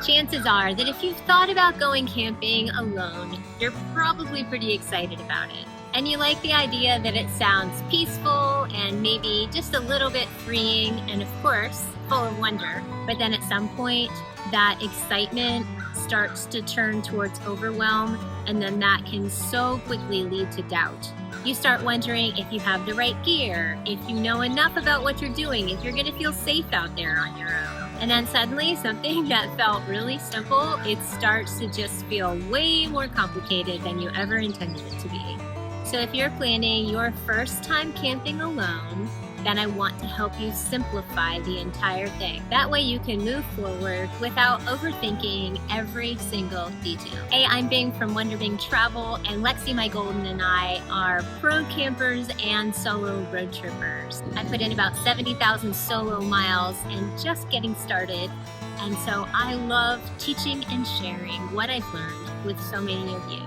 Chances are that if you've thought about going camping alone, you're probably pretty excited about it. And you like the idea that it sounds peaceful and maybe just a little bit freeing and, of course, full of wonder. But then at some point, that excitement starts to turn towards overwhelm, and then that can so quickly lead to doubt. You start wondering if you have the right gear, if you know enough about what you're doing, if you're going to feel safe out there on your own. And then suddenly something that felt really simple, it starts to just feel way more complicated than you ever intended it to be. So if you're planning your first time camping alone, then I want to help you simplify the entire thing. That way you can move forward without overthinking every single detail. Hey, I'm Bing from Wonder Bing Travel, and Lexi, my golden, and I are pro campers and solo road trippers. I put in about 70,000 solo miles and just getting started. And so I love teaching and sharing what I've learned with so many of you.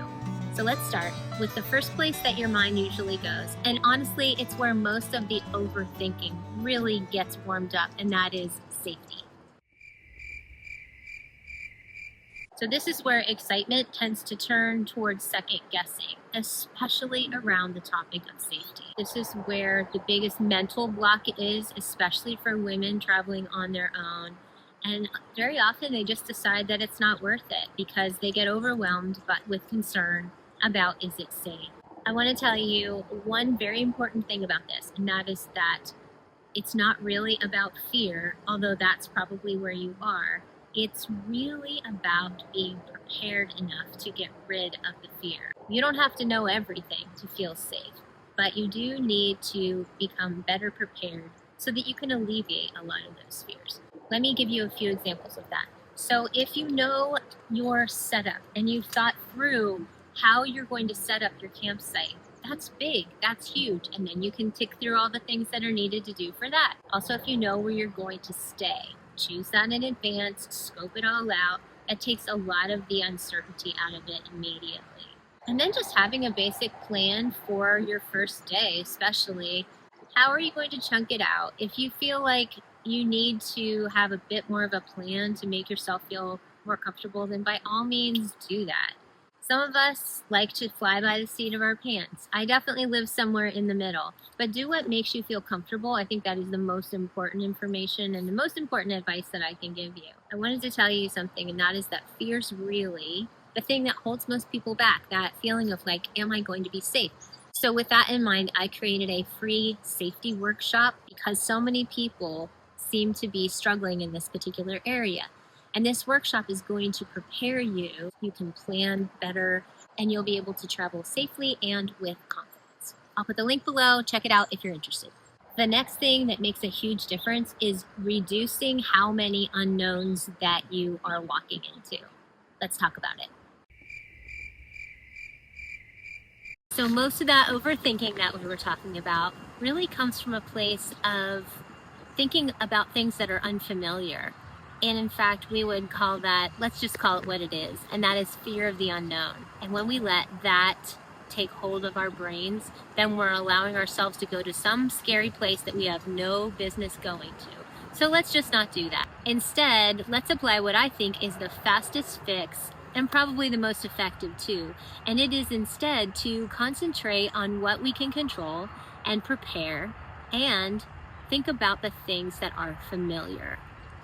So let's start with the first place that your mind usually goes. And honestly, it's where most of the overthinking really gets warmed up, and that is safety. So this is where excitement tends to turn towards second guessing, especially around the topic of safety. This is where the biggest mental block is, especially for women traveling on their own. And very often they just decide that it's not worth it because they get overwhelmed but with concern about, is it safe? I want to tell you one very important thing about this, and that is that it's not really about fear, although that's probably where you are. It's really about being prepared enough to get rid of the fear. You don't have to know everything to feel safe, but you do need to become better prepared so that you can alleviate a lot of those fears. Let me give you a few examples of that. So if you know your setup and you've thought through how you're going to set up your campsite, that's big, that's huge, and then you can tick through all the things that are needed to do for that. Also, if you know where you're going to stay, choose that in advance, scope it all out. It takes a lot of the uncertainty out of it immediately. And then just having a basic plan for your first day, especially, how are you going to chunk it out? If you feel like you need to have a bit more of a plan to make yourself feel more comfortable, then by all means do that. Some of us like to fly by the seat of our pants. I definitely live somewhere in the middle, but do what makes you feel comfortable. I think that is the most important information and the most important advice that I can give you. I wanted to tell you something, and that is that fear's really the thing that holds most people back, that feeling of like, am I going to be safe? So with that in mind, I created a free safety workshop because so many people seem to be struggling in this particular area. And this workshop is going to prepare you. You can plan better, and you'll be able to travel safely and with confidence. I'll put the link below. Check it out if you're interested. The next thing that makes a huge difference is reducing how many unknowns that you are walking into. Let's talk about it. So most of that overthinking that we were talking about really comes from a place of thinking about things that are unfamiliar. And in fact, we would call that, let's just call it what it is, and that is fear of the unknown. And when we let that take hold of our brains, then we're allowing ourselves to go to some scary place that we have no business going to. So let's just not do that. Instead, let's apply what I think is the fastest fix and probably the most effective too. And it is instead to concentrate on what we can control and prepare and think about the things that are familiar.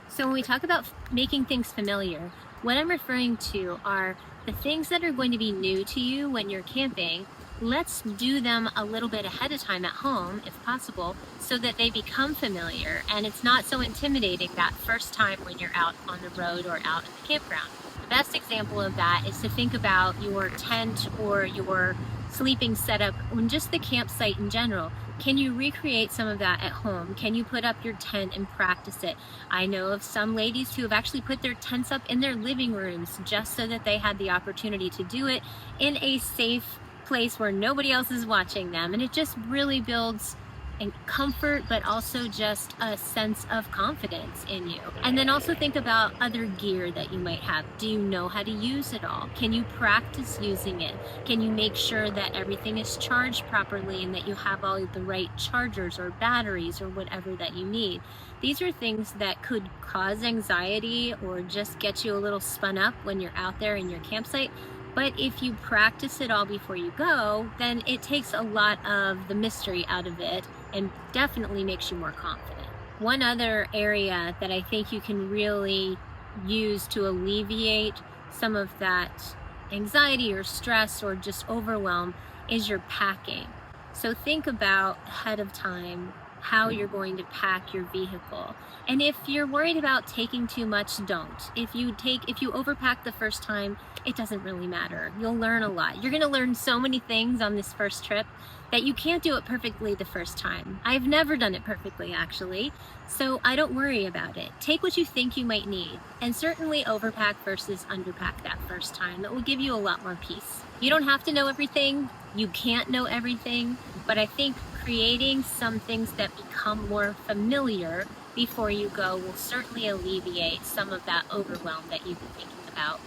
So when we talk about making things familiar, what I'm referring to are the things that are going to be new to you when you're camping. Let's do them a little bit ahead of time at home, if possible, so that they become familiar and it's not so intimidating that first time when you're out on the road or out in the campground. The best example of that is to think about your tent or your sleeping setup and just the campsite in general. Can you recreate some of that at home? Can you put up your tent and practice it? I know of some ladies who have actually put their tents up in their living rooms just so that they had the opportunity to do it in a safe place where nobody else is watching them. And it just really builds and comfort, but also just a sense of confidence in you. And then also think about other gear that you might have. Do you know how to use it all? Can you practice using it? Can you make sure that everything is charged properly and that you have all the right chargers or batteries or whatever that you need? These are things that could cause anxiety or just get you a little spun up when you're out there in your campsite. But if you practice it all before you go, then it takes a lot of the mystery out of it and definitely makes you more confident. One other area that I think you can really use to alleviate some of that anxiety or stress or just overwhelm is your packing. So think about ahead of time how you're going to pack your vehicle. And if you're worried about taking too much, don't. If you overpack the first time, it doesn't really matter. You'll learn a lot. You're going to learn so many things on this first trip that you can't do it perfectly the first time. I've never done it perfectly, actually, so I don't worry about it. Take what you think you might need, and certainly overpack versus underpack that first time. That will give you a lot more peace. You don't have to know everything. You can't know everything, but I think creating some things that become more familiar before you go will certainly alleviate some of that overwhelm that you've been thinking about.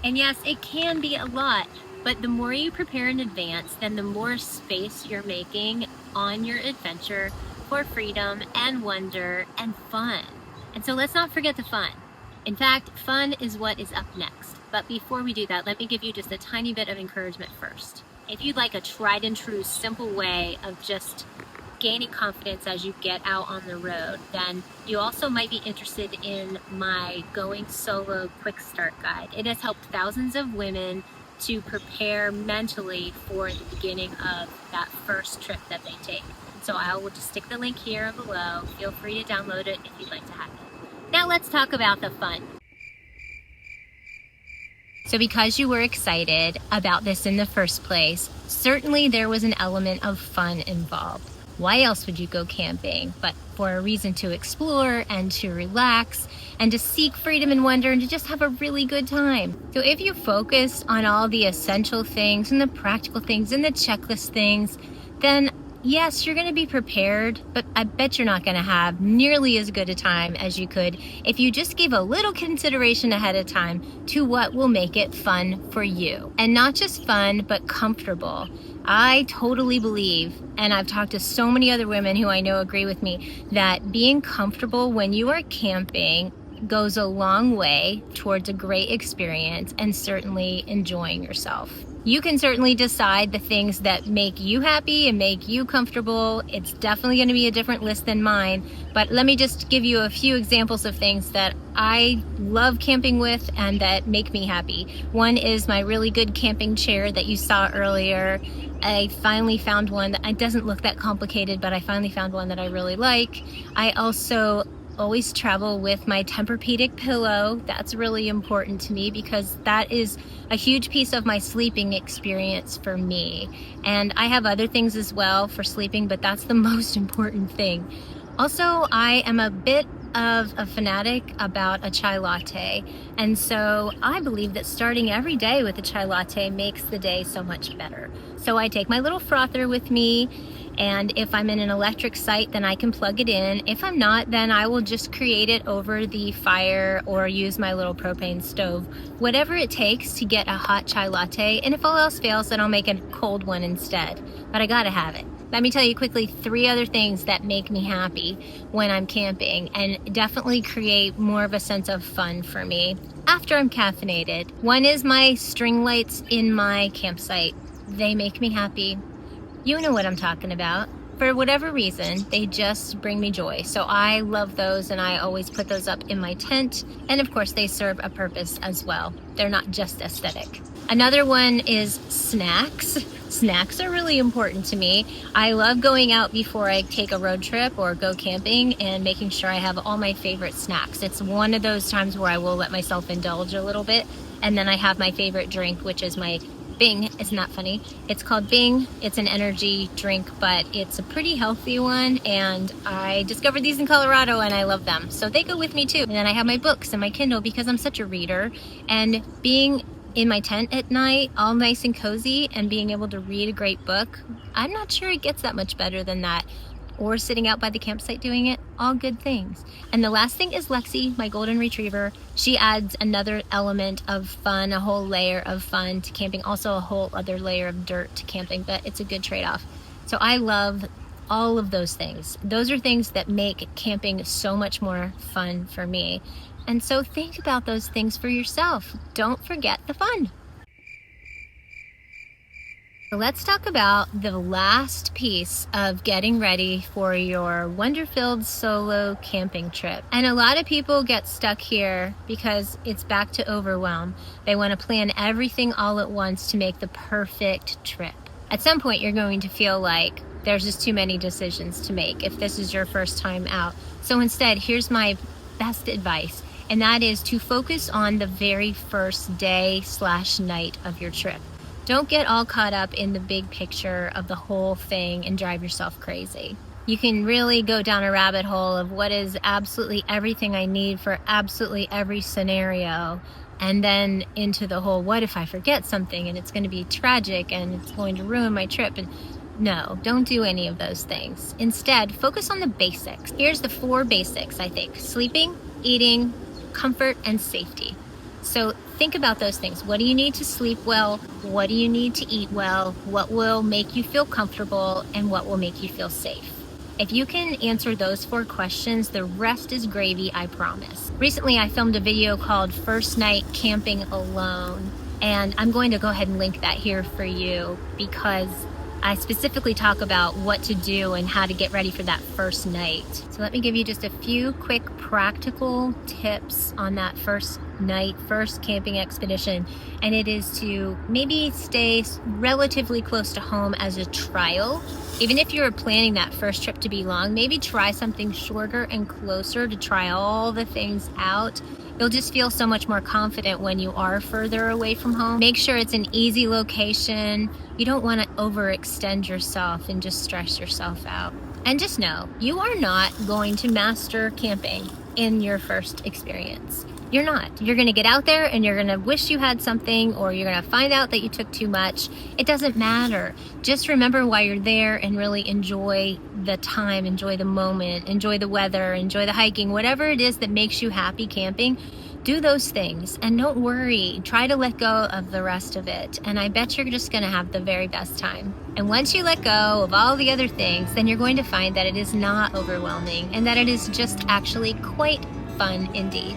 And yes, it can be a lot, but the more you prepare in advance, then the more space you're making on your adventure for freedom and wonder and fun. And so let's not forget the fun. In fact, fun is what is up next. But before we do that, let me give you just a tiny bit of encouragement first. If you'd like a tried and true, simple way of just gaining confidence as you get out on the road, then you also might be interested in my Going Solo Quick Start Guide. It has helped thousands of women to prepare mentally for the beginning of that first trip that they take. So I will just stick the link here below. Feel free to download it if you'd like to have it. Now let's talk about the fun. So because you were excited about this in the first place, certainly there was an element of fun involved. Why else would you go camping but for a reason to explore and to relax and to seek freedom and wonder and to just have a really good time? So if you focus on all the essential things and the practical things and the checklist things, then yes, you're going to be prepared, but I bet you're not going to have nearly as good a time as you could if you just gave a little consideration ahead of time to what will make it fun for you. And not just fun, but comfortable. I totally believe, and I've talked to so many other women who I know agree with me, that being comfortable when you are camping goes a long way towards a great experience and certainly enjoying yourself. You can certainly decide the things that make you happy and make you comfortable. It's definitely going to be a different list than mine, but let me just give you a few examples of things that I love camping with and that make me happy. One is my really good camping chair that you saw earlier. I finally found one that it doesn't look that complicated, but I finally found one that I really like. I also always travel with my Tempur-Pedic pillow. That's really important to me because that is a huge piece of my sleeping experience for me. And I have other things as well for sleeping, but that's the most important thing. Also, I am a bit of a fanatic about a chai latte, and so I believe that starting every day with a chai latte makes the day so much better. So I take my little frother with me, and if I'm in an electric site, then I can plug it in. If I'm not, then I will just create it over the fire or use my little propane stove. Whatever it takes to get a hot chai latte, and if all else fails, then I'll make a cold one instead. But I gotta have it. Let me tell you quickly 3 other things that make me happy when I'm camping and definitely create more of a sense of fun for me after I'm caffeinated. One is my string lights in my campsite. They make me happy. You know what I'm talking about. For whatever reason, they just bring me joy. So I love those and I always put those up in my tent. And of course, they serve a purpose as well. They're not just aesthetic. Another one is snacks. Snacks are really important to me. I love going out before I take a road trip or go camping and making sure I have all my favorite snacks. It's one of those times where I will let myself indulge a little bit. And then I have my favorite drink, which is my Bing. Isn't that funny? It's called Bing. It's an energy drink, but it's a pretty healthy one. And I discovered these in Colorado and I love them. So they go with me too. And then I have my books and my Kindle because I'm such a reader. And being in my tent at night, all nice and cozy, and being able to read a great book, I'm not sure it gets that much better than that. or sitting out by the campsite doing it, all good things. And the last thing is Lexi, my golden retriever. She adds another element of fun, a whole layer of fun to camping, also a whole other layer of dirt to camping, but it's a good trade-off. So I love all of those things. Those are things that make camping so much more fun for me. And so think about those things for yourself. Don't forget the fun. Let's talk about the last piece of getting ready for your wonder-filled solo camping trip. And a lot of people get stuck here because it's back to overwhelm. They want to plan everything all at once to make the perfect trip. At some point, you're going to feel like there's just too many decisions to make if this is your first time out. So instead, here's my best advice, and that is to focus on the very first day/night of your trip. Don't get all caught up in the big picture of the whole thing and drive yourself crazy. You can really go down a rabbit hole of what is absolutely everything I need for absolutely every scenario, and then into the whole, what if I forget something and it's going to be tragic and it's going to ruin my trip? And no, don't do any of those things. Instead, focus on the basics. Here's the 4 basics, I think: sleeping, eating, comfort, and safety. So think about those things. What do you need to sleep well? What do you need to eat well? What will make you feel comfortable? And what will make you feel safe? If you can answer those 4 questions, the rest is gravy, I promise. Recently, I filmed a video called First Night Camping Alone, and I'm going to go ahead and link that here for you because I specifically talk about what to do and how to get ready for that first night. So let me give you just a few quick practical tips on that first night, first camping expedition. And it is to maybe stay relatively close to home as a trial. Even if you're planning that first trip to be long, maybe try something shorter and closer to try all the things out. You'll just feel so much more confident when you are further away from home. Make sure it's an easy location. You don't want to overextend yourself and just stress yourself out. And just know, you are not going to master camping in your first experience. You're not. You're going to get out there and you're going to wish you had something, or you're going to find out that you took too much. It doesn't matter. Just remember why you're there and really enjoy the time, enjoy the moment, enjoy the weather, enjoy the hiking, whatever it is that makes you happy camping. Do those things and don't worry. Try to let go of the rest of it. And I bet you're just going to have the very best time. And once you let go of all the other things, then you're going to find that it is not overwhelming and that it is just actually quite fun indeed.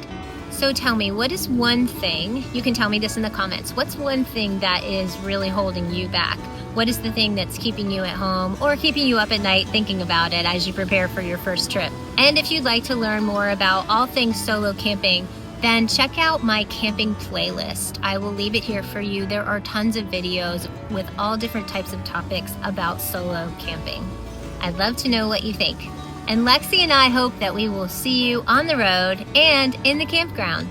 So tell me, what is one thing, you can tell me this in the comments, what's one thing that is really holding you back? What is the thing that's keeping you at home or keeping you up at night thinking about it as you prepare for your first trip? And if you'd like to learn more about all things solo camping, then check out my camping playlist. I will leave it here for you. There are tons of videos with all different types of topics about solo camping. I'd love to know what you think. And Lexi and I hope that we will see you on the road and in the campground.